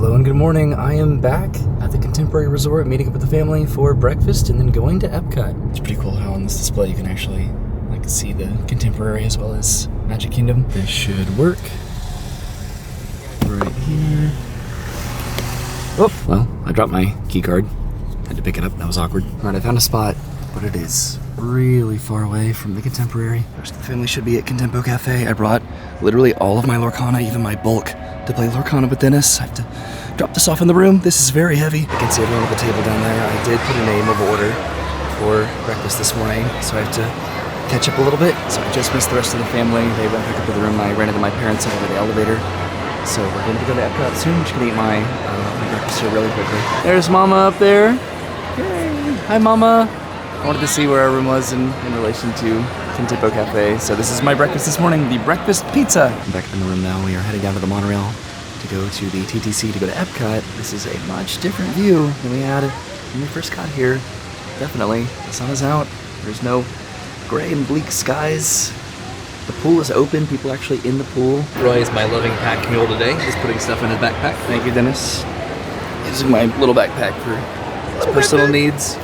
Hello and good morning. I am back at the Contemporary Resort, meeting up with the family for breakfast and then going to Epcot. It's pretty cool how on this display you can actually see the Contemporary as well as Magic Kingdom. This should work. Right here. Oh, well, I dropped my key card. Had to pick it up, that was awkward. All right, I found a spot, but it is really far away from the Contemporary. The rest of the family should be at Contempo Cafe. I brought literally all of my Lorcana, even my bulk, to play Lorcana with Dennis. I have to drop this off in the room. This is very heavy. I can see everyone at the table down there. I did put a name of order for breakfast this morning, so I have to catch up a little bit. So I just missed the rest of the family. They went back up to the room. I ran into my parents over the elevator. So we're going to go to Epcot soon. I'm just going to eat my breakfast here really quickly. There's Mama up there. Yay. Hi, Mama. I wanted to see where our room was in relation to Contempo Cafe. So this is my breakfast this morning, the breakfast pizza. I'm back in the room now. We are heading down to the monorail to go to the TTC to go to Epcot. This is a much different view than we had when we first got here. Definitely. The sun is out. There's no gray and bleak skies. The pool is open. People are actually in the pool. Roy is my loving pack mule today. Just putting stuff in his backpack. Thank you, Dennis. Using my little backpack for his personal needs.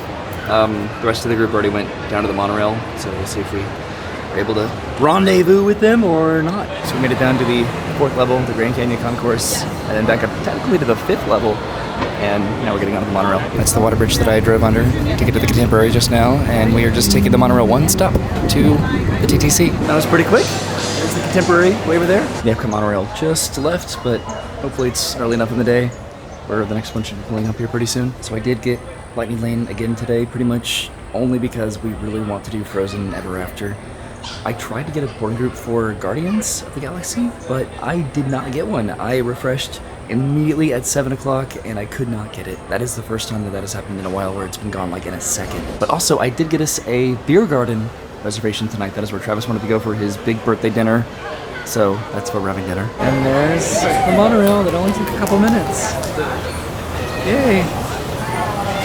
The rest of the group already went down to the monorail, so we'll see if we are able to rendezvous with them or not. So we made it down to the 4th level, the Grand Canyon Concourse, and then back up technically to the 5th level, and now we're getting on the monorail. That's the water bridge that I drove under to get to the Contemporary just now, and we are just taking the monorail one stop to the TTC. That was pretty quick. There's the Contemporary way over there. The Epcot monorail just left, but hopefully it's early enough in the day where the next one should be pulling up here pretty soon. So I did get Lightning Lane again today, pretty much only because we really want to do Frozen Ever After. I tried to get a boarding group for Guardians of the Galaxy, but I did not get one. I refreshed immediately at 7 o'clock and I could not get it. That is the first time that has happened in a while where it's been gone like in a second. But also I did get us a Biergarten reservation tonight. That is where Travis wanted to go for his big birthday dinner. So that's where we're having dinner. And there's the monorail that only took a couple minutes. Yay.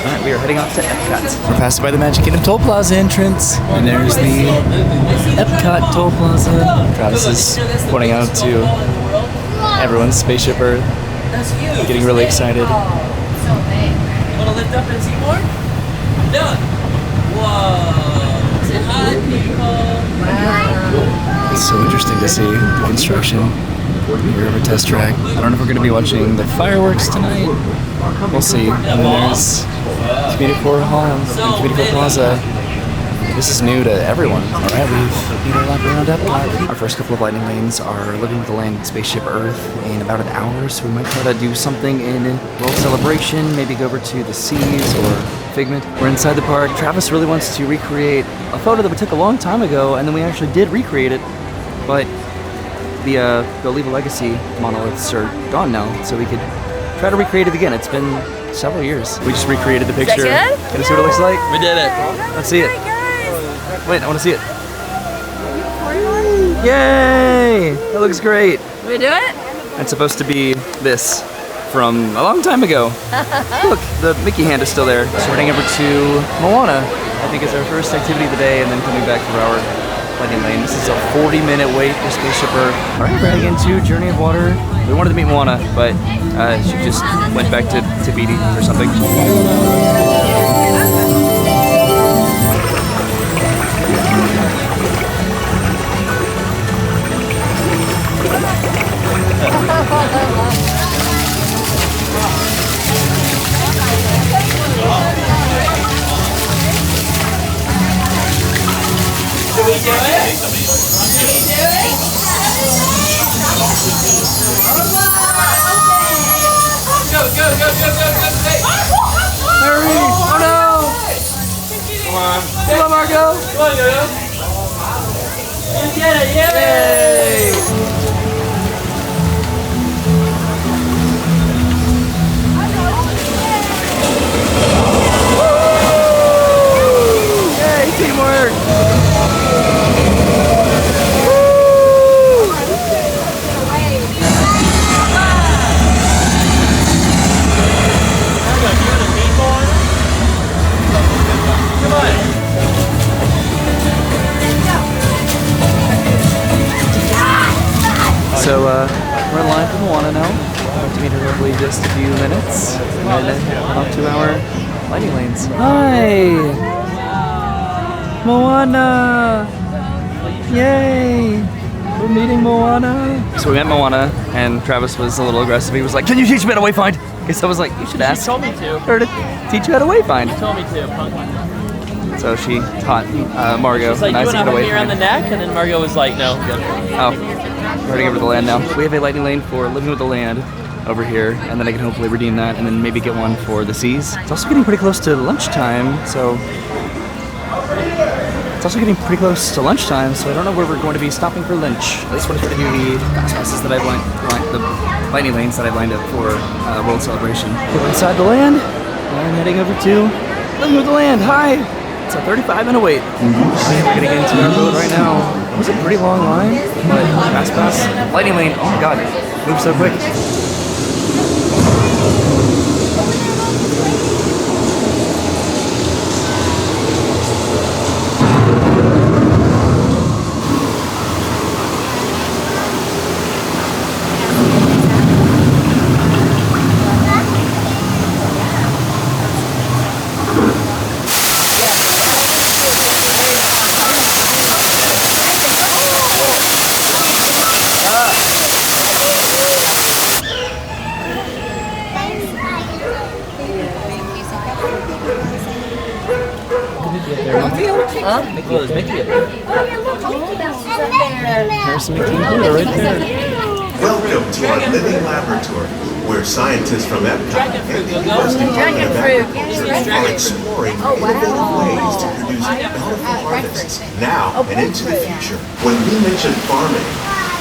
Alright, we are heading off to Epcot. We're passing by the Magic Kingdom Toll Plaza entrance, and there's the Epcot Toll Plaza. Travis is pointing out to everyone's Spaceship Earth. Getting really excited. So big. Wanna lift up and see more? Done. Whoa. Say hi, people. Wow. It's so interesting to see the construction. We're over Test Track. I don't know if we're going to be watching the fireworks tonight. We'll see. And then there's Community Core Hall and Community Core Plaza. This is new to everyone. All right, we've made our lap around Epcot. Our first couple of lightning lanes are Living with the Land Spaceship Earth in about an hour, so we might try to do something in World Celebration, maybe go over to the Seas or Figment. We're inside the park. Travis really wants to recreate a photo that we took a long time ago, and then we actually did recreate it, but the Leave a Legacy monoliths are gone now, so we could try to recreate it again. It's been several years. We just recreated the picture. Can you see what it looks like? We did it. Let's see it. Wait, I want to see it. Yay! That looks great. We do it? It's supposed to be this from a long time ago. Look, the Mickey hand is still there. So we're heading over to Moana. I think it's our first activity of the day, and then coming back for our Lightning Lane. This is a 40-minute wait for Spaceship Earth. All right, we're heading into Journey of Water. We wanted to meet Moana, but she just went back to Tahiti or something. Can we do it? Can we do it? Go, go, go, go, go, go, hey! Hurry! Oh no! Come on. Come on, Marco! Come on, Yo-Yo. You did it, yay! Yay, teamwork! So we're in line for Moana now. meet her hopefully just a few minutes. And then head off to our lightning lanes. Hi! Moana! Yay! We're meeting Moana. So we met Moana, and Travis was a little aggressive. He was like, "Can you teach me how to wayfind?" Because I was like, "You should ask." She told me to. Her to teach you how to wayfind. She told me to. So she taught Margot. She's like, "You want to hug me around the neck?" And then Margot was like, "No, I'm good." Oh, we're heading over to the land now. We have a lightning lane for living with the land over here, and then I can hopefully redeem that, and then maybe get one for the seas. It's also getting pretty close to lunchtime, so I don't know where we're going to be stopping for lunch. I just wanted to do the fast passes that I've the lightning lanes that I've lined up for World Celebration. We're inside the land, and I'm heading over to living with the land. Hi! It's a 35-minute wait. We're getting into our boat right now. It was a pretty long line, but fast pass. Lightning lane, oh my god, moves so quick. There's Mickey up there. There's some Mickey and Pluto right there. Welcome to our living laboratory, where scientists from Epcot and the University of Agriculture are exploring innovative ways to produce bountiful harvests now and into the future. When we mention farming,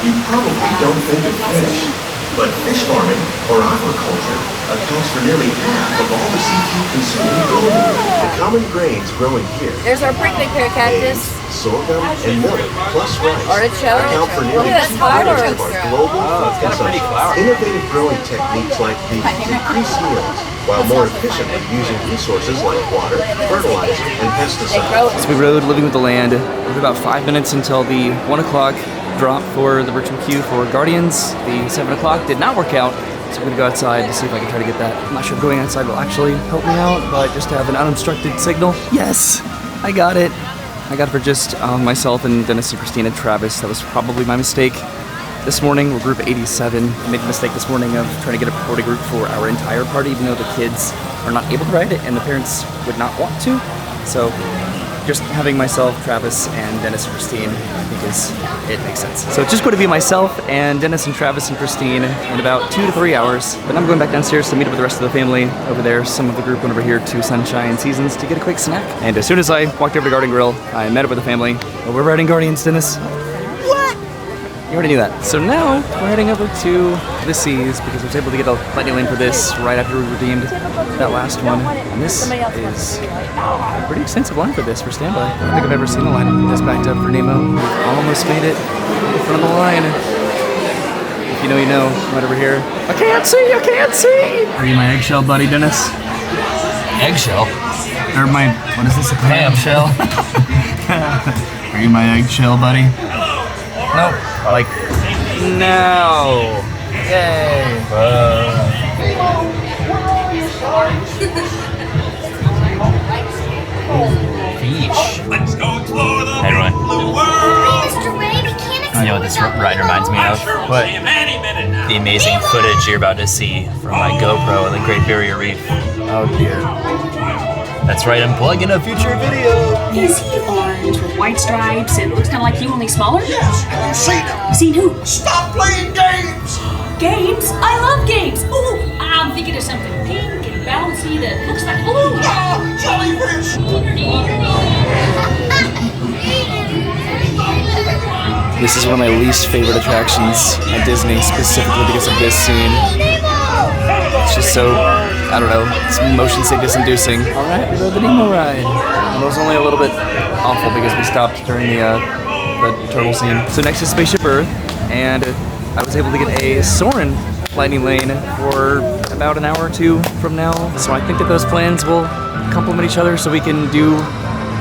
you probably don't think of fish, but fish farming, or aquaculture, accounts for nearly half of all the seafood consumed globally. The common grains growing here, There's our prickly pear cactus. sorghum and millet, plus rice, Artichoke. account for nearly That's 2/3 of our flower. global food consumption. Innovative growing techniques like these increase yields, while more efficiently using resources like water, fertilizer, and pesticides. So we rode Living with the Land. We have about 5 minutes until the 1 o'clock drop for the virtual queue for Guardians. The 7 o'clock did not work out, so I'm gonna go outside to see if I can try to get that. I'm not sure if going outside will actually help me out, but just to have an unobstructed signal. Yes, I got it. I got it for just myself and Dennis and Christina and Travis. That was probably my mistake. This morning, we're group 87. I made the mistake this morning of trying to get a priority group for our entire party, even though the kids are not able to ride it and the parents would not want to. So just having myself, Travis, and Dennis and Christine, I think it makes sense. So it's just going to be myself and Dennis and Travis and Christine in about 2 to 3 hours. But I'm going back downstairs to meet up with the rest of the family over there. Some of the group went over here to Sunshine Seasons to get a quick snack. And as soon as I walked over to Garden Grill, I met up with the family. Oh, we're riding Guardians, Dennis. What? You already knew that. So now we're heading over to the seas because I was able to get a lightning lane for this right after we redeemed that last one. And this is a pretty extensive line for this for standby. I don't think I've ever seen a line this backed up for Nemo. We've almost made it in front of the line. If you know, you know. Right over here. I can't see! I can't see! Are you my eggshell buddy, Dennis? Eggshell? Or my, what is this? A Clam shell? Are you my eggshell buddy? Nope. Like, no. Yay. Fish. Let's go explore the Hey, Roy. blue world. You know what this ride reminds me of? What? The amazing footage you're about to see from my GoPro in the Great Barrier Reef. Oh dear. That's right, I'm plugging a future video. Is he orange with white stripes and looks kind of like you, only smaller? Yes, have you seen him? Seen who? Stop playing games! Games? I love games. Ooh, I'm thinking of something pink and bouncy that looks like ooh. Ah, jellyfish! This is one of my least favorite attractions at Disney, specifically because of this scene. It's just so, I don't know, it's motion sickness inducing. All right, we rode the Nemo ride. And it was only a little bit awful because we stopped during the turtle scene. So next is Spaceship Earth, and I was able to get a Soarin lightning lane for about an hour or two from now. So I think that those plans will complement each other so we can do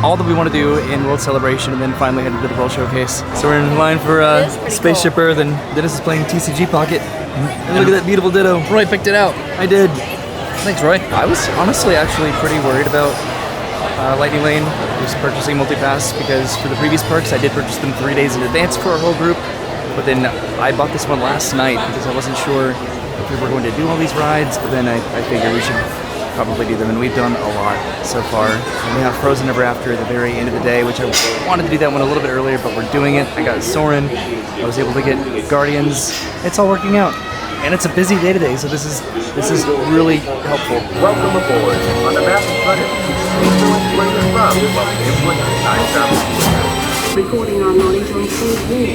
all that we want to do in World Celebration, and then finally headed to the World Showcase. So we're in line for Spaceship Earth, and Dennis is playing TCG Pocket. And look at that beautiful Ditto. Roy picked it out. I did. Thanks, Roy. I was honestly actually pretty worried about Lightning Lane, just purchasing multi-pass, because for the previous parks I did purchase them 3 days in advance for our whole group, but then I bought this one last night because I wasn't sure if we were going to do all these rides, but then I figured we should probably do them, and we've done a lot so far. And we have Frozen Ever After at the very end of the day, which I wanted to do that one a little bit earlier, but we're doing it. I got Soarin, I was able to get Guardians. It's all working out. And it's a busy day today, so this is really helpful. Welcome aboard. On the map in front of you, where the club is located. Recording our knowledge on Cold War.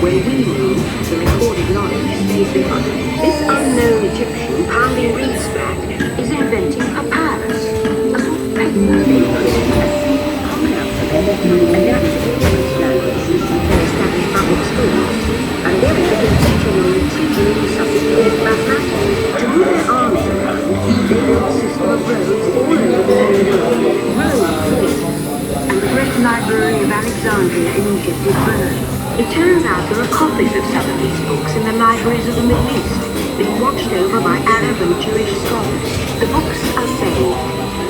Where we move, the recorded knowledge stays behind. This unknown Egyptian pounding reeds back is inventing papyrus, a sort of paper made a simple concept, adaptable to its language for established public schools, and very little teaching on the tutoring subject of mathematics. To move their arms around, they built a system of roads all over the world. And the great library of Alexandria in Egypt is burned. It turns out there are copies of some of these books in the libraries of the Middle East, being watched over by Arab and Jewish scholars. The books are saved,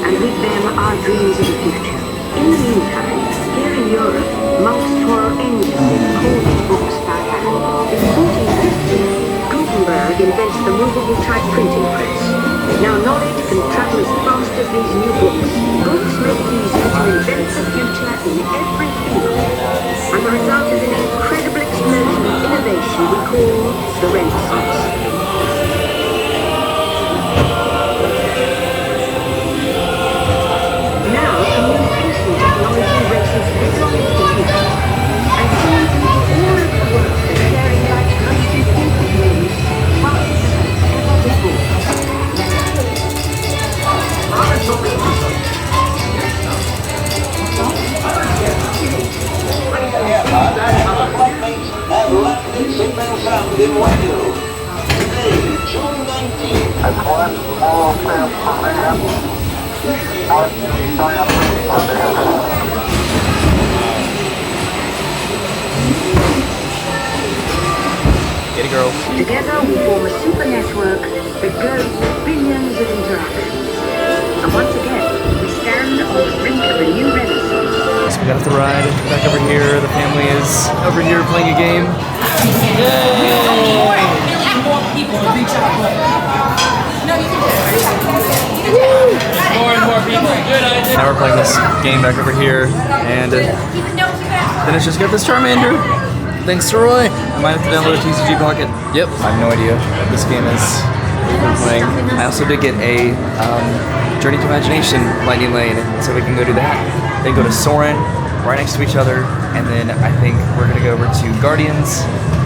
and with them our dreams of the future. In the meantime, here in Europe, monks toil endlessly recording books by hand. In 1450, Gutenberg invents the movable type printing press. Now knowledge can travel as fast as these new books. Books make it easier to invent the future in every field. And the result is an incredible explosion of innovation we call the Renaissance. Now, communication technology races headlong into the future, and seems to make all of the world sharing life's most important news faster than ever before. Get it, girl. Together we form a super network that grows with billions of interactions. And once again, we stand on the brink of a new renaissance. So we got off the ride, back over here. The family is over here playing a game. More and more people. Good idea. Now we're playing this game back over here, and Dennis just got this Charmander. Thanks to Roy. I might have to download a TCG Pocket. Yep. I have no idea what this game is we've been playing. I also did get a Journey to Imagination Lightning Lane, so we can go do that. Then go to Soarin, right next to each other, and then I think we're gonna go over to Guardians,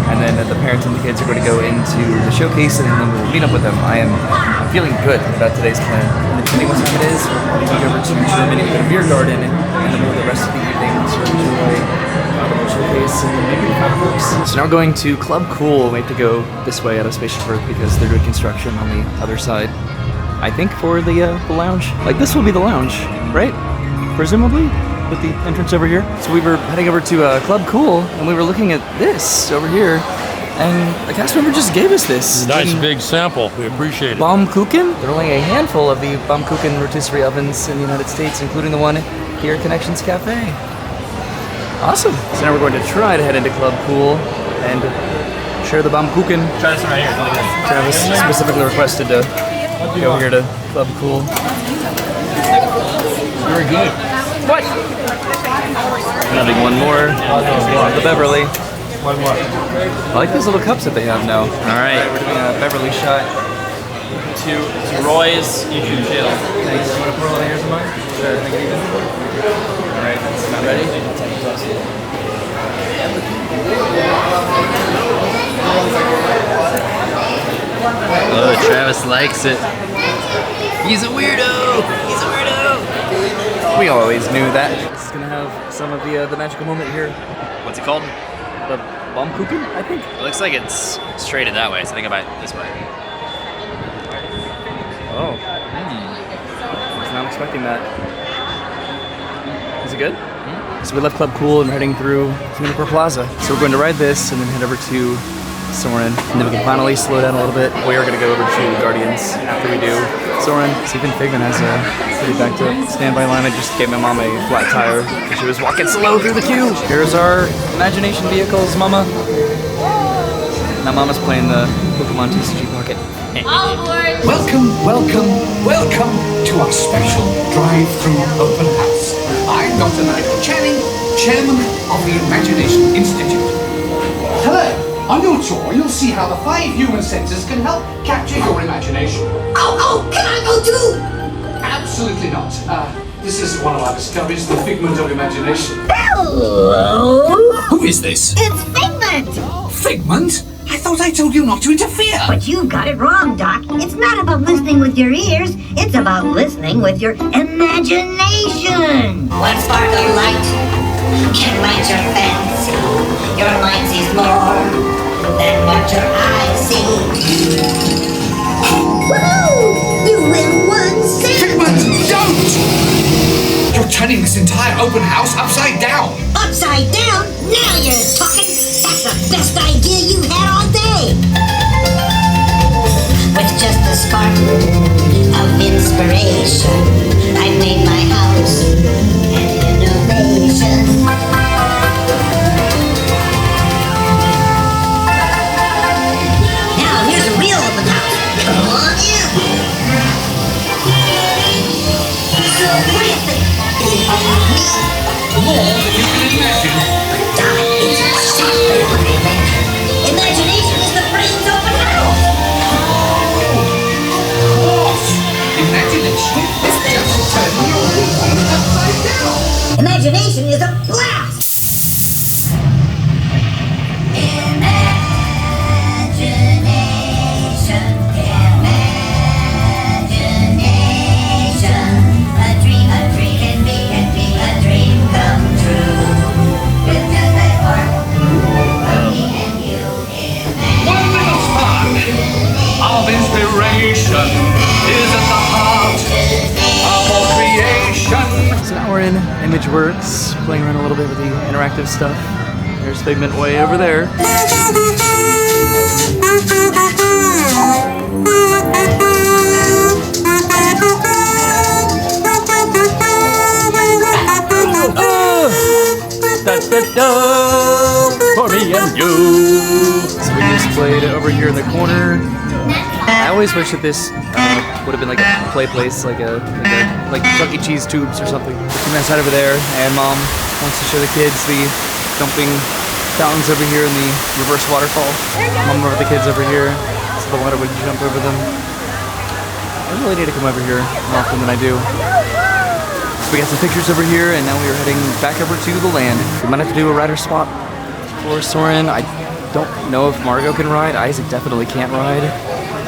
and then the parents and the kids are going to go into the showcase, and then we'll meet up with them. I'm feeling good about today's plan. And depending what time it is, we'll go over to Germany, go to Biergarten, and then we'll the rest of the evening to enjoy the showcase and maybe fireworks. So now we're going to Club Cool. We have to go this way out of Spaceship Earth because they're doing construction on the other side. I think for the lounge. Like this will be the lounge, right? Presumably, with the entrance over here. So we were heading over to Club Cool, and we were looking at this over here, and a cast member just gave us this. Nice big sample. We appreciate it. Baumkuchen. There are only a handful of the Baumkuchen rotisserie ovens in the United States, including the one here at Connections Cafe. Awesome. So now we're going to try to head into Club Cool and share the Baumkuchen. Try this one right here. Travis specifically requested to go here to Club Cool. Very good. What? Having one more. The Beverly. One more. I like those little cups that they have now. All right. We're doing a Beverly shot. To Roy's YouTube channel. Thanks. You want to pour all the hairs in mine? Sure. Make it even. All right. Not ready? Oh, Travis likes it. He's a weirdo. He's a weirdo. We always knew that. It's gonna have some of the magical moment here. What's it called? The Baumkuchen, I think. It looks like it's straighted that way, so I think about it this way. Oh. was not expecting that. Is it good? So we left Club Cool and we're heading through Singapore Plaza. So we're going to ride this and then head over to Soarin, and then we can finally slow down a little bit. We are going to go over to Guardians after we do Soarin. So even Figment has a pretty backed up standby line. I just gave my mom a flat tire because she was walking slow through the queue. Here's our imagination vehicles, Mama. Now Mama's playing the Pokemon TCG Pocket. All aboard! Welcome, welcome, welcome to our special drive-through open house. I'm Dr. Nigel Channing, Chairman of the Imagination Institute. Hello. On your tour, you'll see how the 5 human senses can help capture your imagination. Oh, can I go too? Absolutely not. This is one of our discoveries, the figment of imagination. Hello? Who is this? It's Figment! Figment? I thought I told you not to interfere. But you got it wrong, Doc. It's not about listening with your ears. It's about listening with your imagination. One spark of light can light your fancy. Your mind sees more than what your eyes see. Woohoo! You win 1 cent! Figment, don't! You're turning this entire open house upside down. Upside down? Now you're talking. That's the best idea you had all day. With just a spark of inspiration, I made my house an innovation. Now here's a real open house. Come on in. So what do you think? Is it all me? More than you can imagine. Doc, it's exactly what I imagined. Imagination is the brain's open house. What? Imagination is just turning your world upside down. Imagination is a blast. Imagination, imagination. A dream can be a dream come true. With just a spark of me and you. One little spark of inspiration is at the heart of all creation. So now we're in ImageWorks, playing around a little bit with the interactive stuff. There's Figment way over there. For me and you. So we just played over here in the corner. I always wish that this would have been like a play place, like Chuck E. Cheese tubes or something. We're outside over there, and Mom wants to show the kids the jumping fountains over here and the reverse waterfall. Mom over the kids over here, so the water would jump over them. I really need to come over here more often than I do. We got some pictures over here, and now we are heading back over to the land. We might have to do a rider swap for Soarin. I don't know if Margot can ride. Isaac definitely can't ride.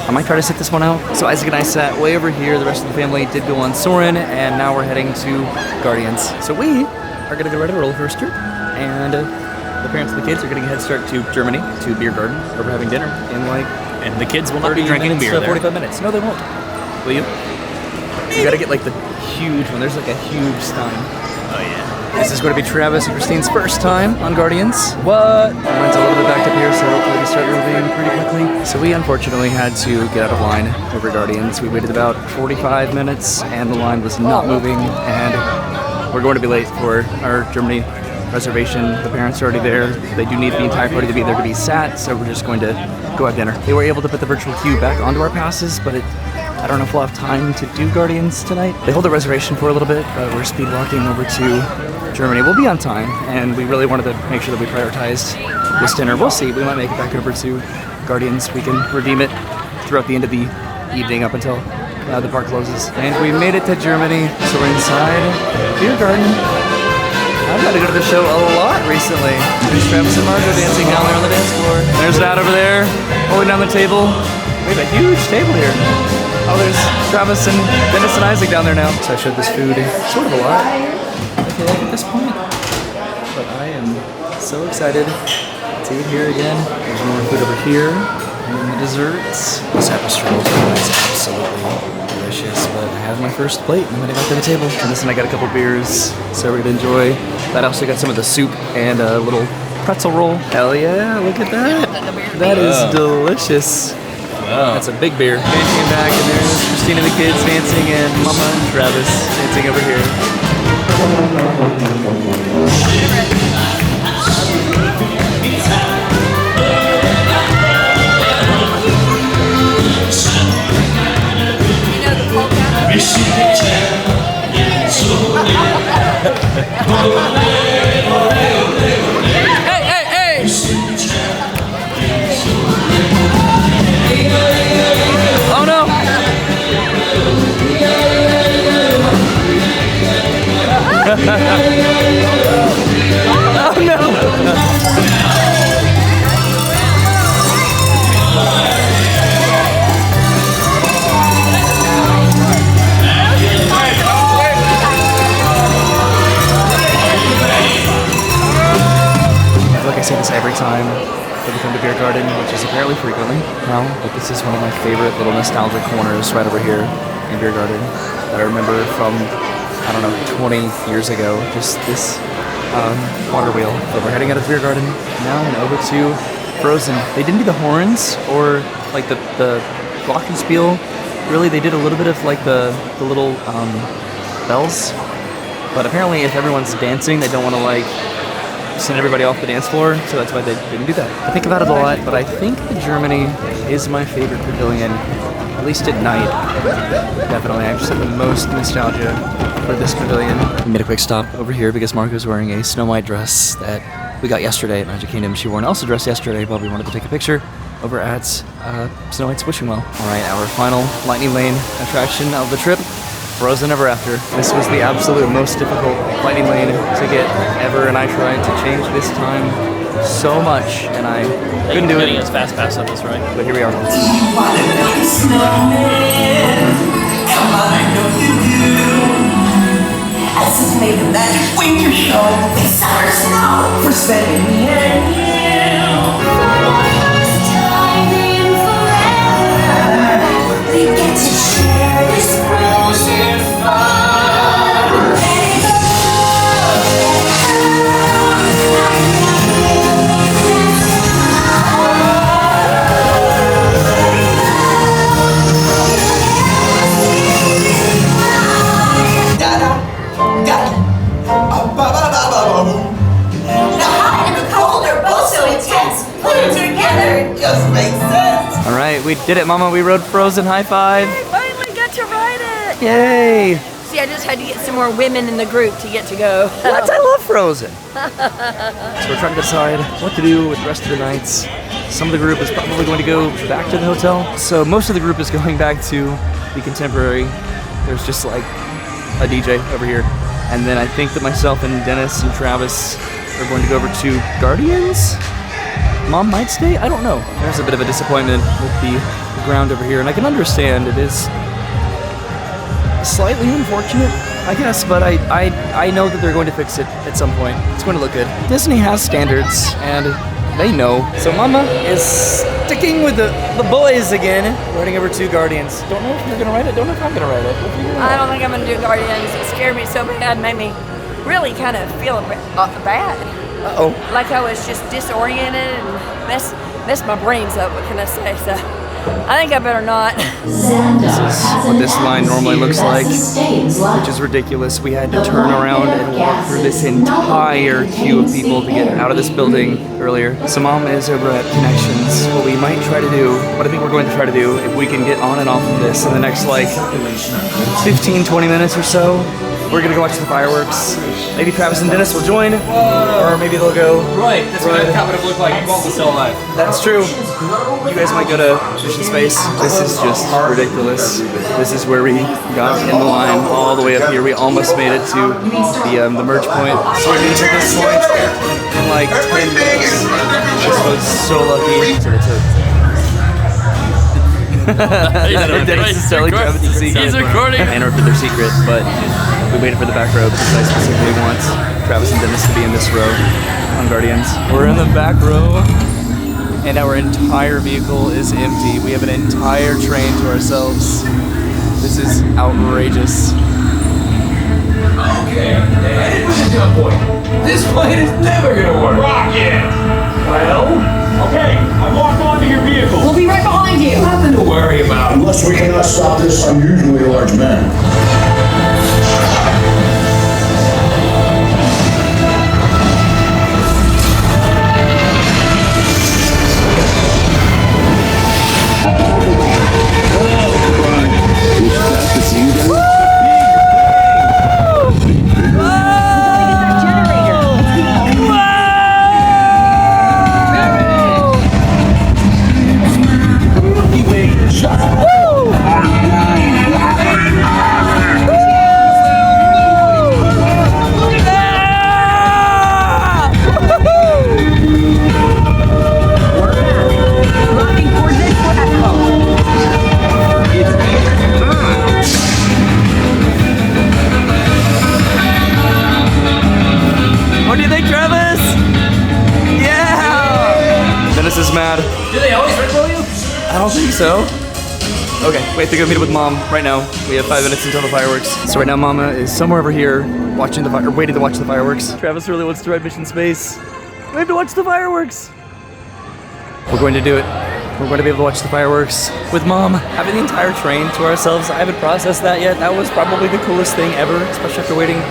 I might try to sit this one out. So Isaac and I sat way over here. The rest of the family did go on Soarin, and now we're heading to Guardians. So we are gonna go ride a roller coaster, and the parents and the kids are getting a head start to Germany, to Biergarten, where we're having dinner in And the kids will not be drinking beer there. 45 minutes. No, they won't. Will you? You gotta get like the huge one. There's like a huge stein. Oh yeah. This is going to be Travis and Christine's first time on Guardians. What? Mine's a little bit backed up here, so hopefully we start moving pretty quickly. So we unfortunately had to get out of line over Guardians. We waited about 45 minutes, and the line was not moving, and we're going to be late for our Germany reservation. The parents are already there. They do need the entire party to be there to be sat, so we're just going to go have dinner. They were able to put the virtual queue back onto our passes, but I don't know if we'll have time to do Guardians tonight. They hold a reservation for a little bit, but we're speed walking over to Germany. We'll be on time, and we really wanted to make sure that we prioritized this dinner. We'll see. We might make it back over to Guardians. We can redeem it throughout the end of the evening up until the park closes. And we made it to Germany, so we're inside Biergarten. I've got to go to the show a lot recently. There's Travis and Margot dancing down there on the dance floor. There's Dad over there, holding down the table. We have a huge table here. Oh, there's Travis and Dennis and Isaac down there now. So I showed this food sort of a lot, I feel like at this point. But I am so excited to eat here again. There's more food over here. And then the desserts. This apple strudel is absolutely delicious, but I have my first plate. I'm gonna go to the table. Dennis and I got a couple beers, so we're gonna enjoy. That also got some of the soup and a little pretzel roll. Hell yeah, look at that. That is delicious. Wow. That's a big beer. Ben came back and there's Christina and the kids dancing and Mama and Travis dancing over here. Oh no! Oh no! Like I say this every time that we come to Biergarten, which is apparently frequently now, but this is one of my favorite little nostalgic corners right over here in Biergarten that I remember from, I don't know, 20 years ago. Just this water wheel. But we're heading out of Biergarten now and over to Frozen. They didn't do the horns or like the glockenspiel. Really, they did a little bit of like the little bells. But apparently if everyone's dancing, they don't want to like send everybody off the dance floor, so that's why they didn't do that. I think about it a lot, but I think that Germany is my favorite pavilion, at least at night. Definitely, I just have the most nostalgia for this pavilion. We made a quick stop over here because Marco's wearing a Snow White dress that we got yesterday at Magic Kingdom. She wore an Elsa dress yesterday, but we wanted to take a picture over at Snow White's Wishing Well. All right, our final Lightning Lane attraction of the trip. Frozen Ever After. This was the absolute most difficult lightning lane to get ever, and I tried to change this time so much, and I couldn't do it. Getting his fast pass on this, right? But here we are. Come on, I know you do. Elsa's made a magic winter show. This summer snow for spending me and you. For the first time in forever, we get to share this frozen fun. All right, we did it, Mama. We rode Frozen. High five. I finally got to ride it. Yay. See, I just had to get some more women in the group to get to go. What? I love Frozen. So we're trying to decide what to do with the rest of the nights. Some of the group is probably going to go back to the hotel. So most of the group is going back to the Contemporary. There's just like a DJ over here. And then I think that myself and Dennis and Travis are going to go over to Guardians. Mom might stay? I don't know. There's a bit of a disappointment with the ground over here, and I can understand it is slightly unfortunate, I guess, but I know that they're going to fix it at some point. It's going to look good. Disney has standards, and they know. So Mama is sticking with the boys again, riding over to Guardians. Don't know if you're going to ride it, don't know if I'm going to ride it. I don't think I'm going to do Guardians. It scared me so bad, made me really kind of feel bad. Uh-oh. Like I was just disoriented and messed my brains up, what can I say? So I think I better not. This is what this line normally looks like, which is ridiculous. We had to turn around and walk through this entire queue of people to get out of this building earlier. So Mom is over at Connections. What we might try to do, what I think we're going to try to do, if we can get on and off of this in the next like 15, 20 minutes or so, we're gonna go watch the fireworks. Maybe Travis and Dennis will join, or maybe they'll go. Right, that's what it would have looked like if Walt was still alive. That's true. You guys might go to Mission Space. This is just ridiculous. This is where we got in the line all the way up here. We almost made it to the merge point. So we're gonna take this point in like 10 minutes. This was so lucky. So they took. Dennis is telling Travis the secret. He's recording. I interrupted their secret, but we waited for the back row because I specifically want Travis and Dennis to be in this row on Guardians. We're in the back row, and our entire vehicle is empty. We have an entire train to ourselves. This is outrageous. Okay, headed for the jump point. This plane is never gonna work. Rocket! Well, okay, I walked onto your vehicle. We'll be right behind you. Nothing to worry about. Unless we cannot stop this unusually large man. What do you think, Travis? Yeah! Dennis is mad. Do they always rickroll you? I don't think so. Okay, we have to go meet up with Mom right now. We have 5 minutes until the fireworks. So right now, Mama is somewhere over here watching waiting to watch the fireworks. Travis really wants to ride Mission Space. We have to watch the fireworks. We're going to do it. We're going to be able to watch the fireworks with Mom. Having the entire train to ourselves, I haven't processed that yet. That was probably the coolest thing ever, especially after waiting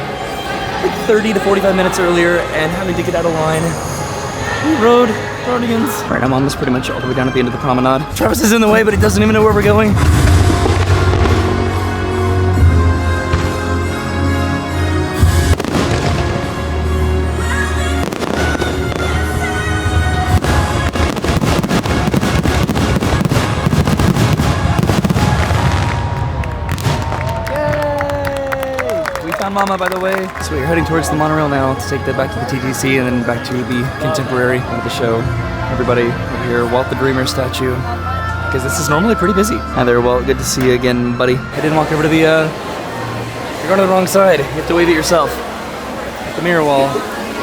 like 30 to 45 minutes earlier and having to get out of line. We rode Guardians. Right now, Mom is pretty much all the way down at the end of the promenade. Travis is in the way, but he doesn't even know where we're going. Mama, by the way. So we're heading towards the monorail now to take that back to the TTC and then back to the contemporary of the show. Everybody over here, Walt the Dreamer statue, because this is normally pretty busy. Hi there, Walt. Good to see you again, buddy. I didn't walk over to the, you're going to the wrong side. You have to wave at yourself. At the mirror wall.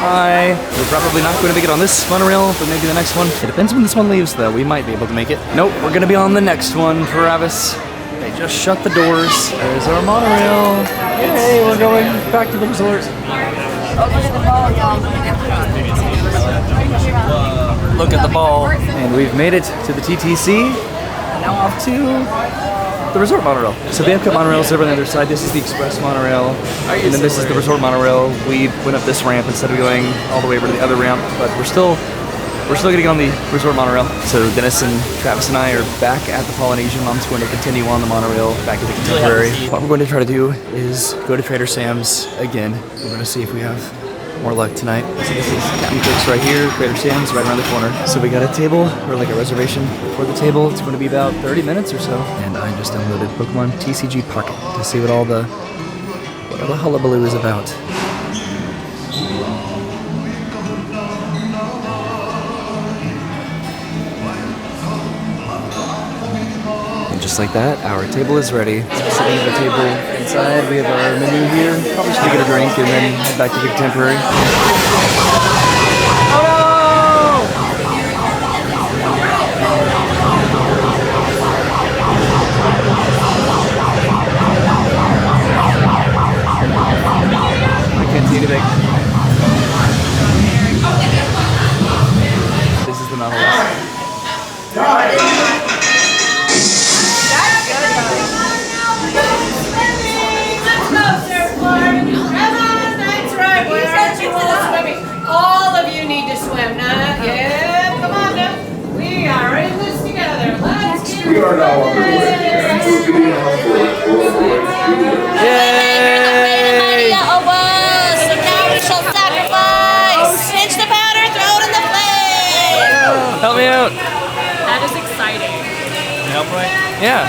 Hi. We're probably not going to make it on this monorail, but maybe the next one. It depends when this one leaves, though. We might be able to make it. Nope, we're going to be on the next one, Travis. They just shut the doors. There's our monorail. Yay, we're going back to the resort. Look at the ball. And we've made it to the TTC. Now off to the resort monorail. So the Epcot monorail is over on the other side. This is the express monorail. And then this is the resort monorail. We went up this ramp instead of going all the way over to the other ramp, but we're still getting on the resort monorail. So Dennis and Travis and I are back at the Polynesian. Mom's going to continue on the monorail back to the Contemporary. What we're going to try to do is go to Trader Sam's again. We're going to see if we have more luck tonight. So this is Captain Cook's right here, Trader Sam's right around the corner. So we got a table, or like a reservation for the table. It's going to be about 30 minutes or so. And I just downloaded Pokemon TCG Pocket to see what all the hullabaloo is about. Just like that, our table is ready. So we're sitting at the table inside. We have our menu here. Probably should get a drink and then head back to the Contemporary. Oh no! I can't see anything. This is the Nautilus. All of you need to swim now. Yeah, come on now. We are in this together. Let's get We are now on the way. Yay! So now we shall sacrifice. Pinch the powder, throw it in the flame. Help me out. That is exciting. Help right? Yeah.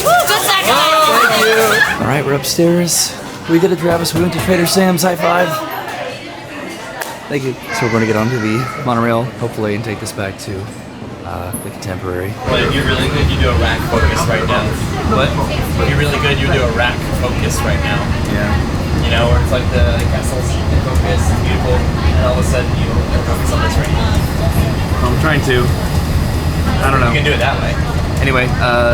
Good We're upstairs. We did it, Travis. We went to Trader Sam's. High five. Thank you. So we're going to get onto the monorail, hopefully, and take this back to the Contemporary. Well, if you're really good, you do a rack focus right now. What? If you're really good, you do a rack focus right now. Yeah. You know, where it's like the castles in focus, it's beautiful, and all of a sudden you focus on this right now. I'm trying to. I don't know. You can do it that way. Anyway,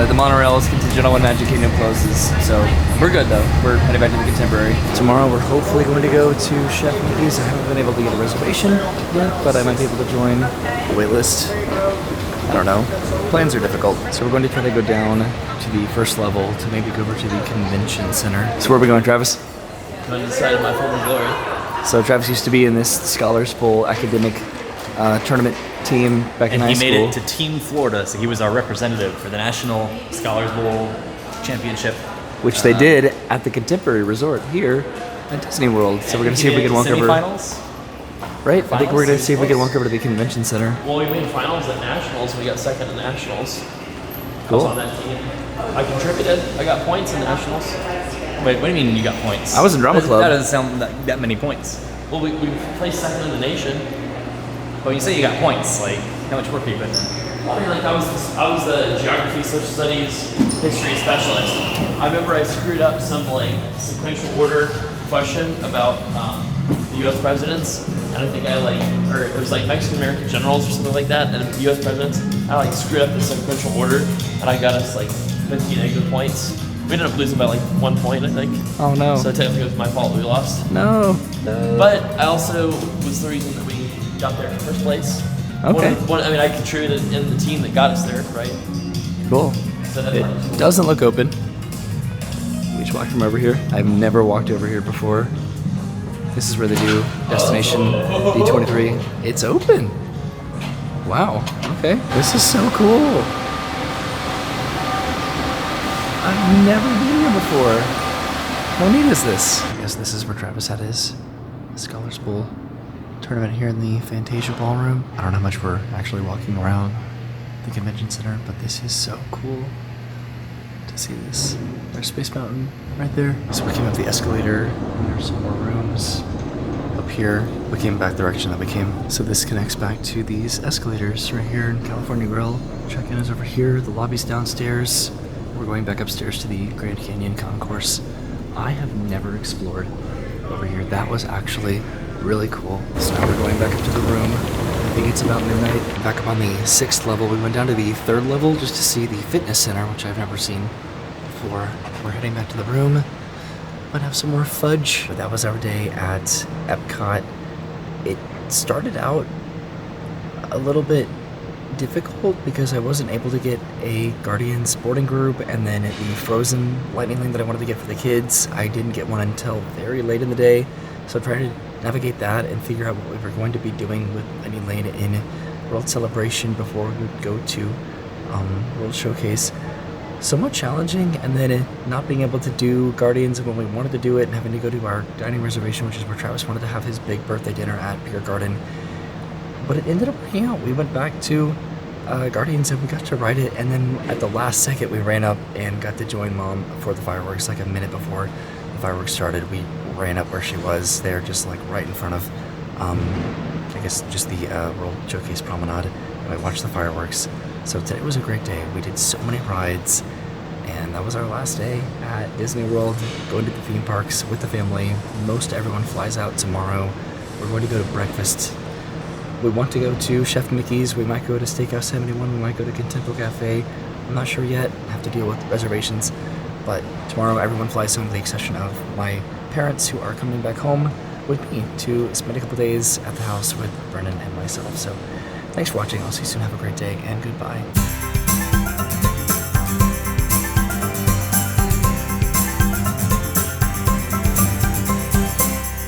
the monorail is contingent on when Magic Kingdom closes, so we're good though. We're heading back to the Contemporary. Tomorrow we're hopefully going to go to Chef Mickey's. I haven't been able to get a reservation yet, but I might be able to join the wait list. I don't know. Plans are difficult. So we're going to try to go down to the first level to maybe go over to the convention center. So where are we going, Travis? On the side of my former glory. So Travis used to be in this Scholars Bowl academic tournament team back in high school. And he made it to Team Florida, so he was our representative for the National Scholars Bowl Championship. Which they did at the Contemporary Resort here at Disney World. So we're going to see if we can walk over. Semifinals? Right? I think we're going to see if we can walk over to the convention center. Well, we made finals at Nationals. We got second at Nationals. Cool. I was on that team. I contributed. I got points in Nationals. Wait, what do you mean you got points? I was in drama club. That doesn't sound that many points. Well, we placed second in the nation. But when you say you got points, like, how much work have you put in? I mean, like I was the geography, social studies, history specialist. I remember I screwed up some like sequential order question about the U.S. presidents, and I think or it was like Mexican American generals or something like that, and U.S. presidents. I screwed up the sequential order, and I got us 50 negative points. We ended up losing by 1 point, I think. Oh no! So technically, it was my fault that we lost. No. But I also was the reason that we got there in the first place. Okay. I contributed in the team that got us there, right? Cool. So that's It doesn't look open. We just walked from over here. I've never walked over here before. This is where they do Destination D23. It's open. Wow. Okay. This is so cool. I've never been here before. How neat is this? I guess this is where Travis had his Scholars Bowl tournament here in the Fantasia Ballroom. I don't know how much we're actually walking around the convention center, but this is so cool to see this. There's Space Mountain right there. So we came up the escalator, and there's some more rooms up here. We came back the direction that we came. So this connects back to these escalators right here in California Grill. Check-in is over here. The lobby's downstairs. We're going back upstairs to the Grand Canyon Concourse. I have never explored over here. That was actually really cool. So now we're going back up to the room. I think it's about midnight. Back up on the 6th level. We went down to the 3rd level just to see the fitness center, which I've never seen before. We're heading back to the room. Might have some more fudge. But that was our day at Epcot. It started out a little bit difficult because I wasn't able to get a Guardians boarding group, and then the Frozen Lightning Lane that I wanted to get for the kids, I didn't get one until very late in the day. So I'm trying to navigate that and figure out what we were going to be doing with Lightning Lane in World Celebration before we would go to World Showcase. Somewhat challenging, and then not being able to do Guardians when we wanted to do it and having to go to our dining reservation, which is where Travis wanted to have his big birthday dinner at Biergarten. But it ended up working out. We went back to Guardians and we got to ride it, and then at the last second we ran up and got to join Mom for the fireworks. A minute before the fireworks started, we ran up where she was there, just right in front of I guess just the World Showcase Promenade, and I watched the fireworks. So today was a great day. We did so many rides, and that was our last day at Disney World, going to the theme parks with the family. Most everyone flies out tomorrow. We're going to go to breakfast. We want to go to Chef Mickey's. We might go to Steakhouse 71. We might go to Contempo Cafe. I'm not sure yet. I have to deal with reservations. But tomorrow everyone flies home with the exception of my parents, who are coming back home with me to spend a couple days at the house with Brennan and myself. So thanks for watching. I'll see you soon. Have a great day, and goodbye.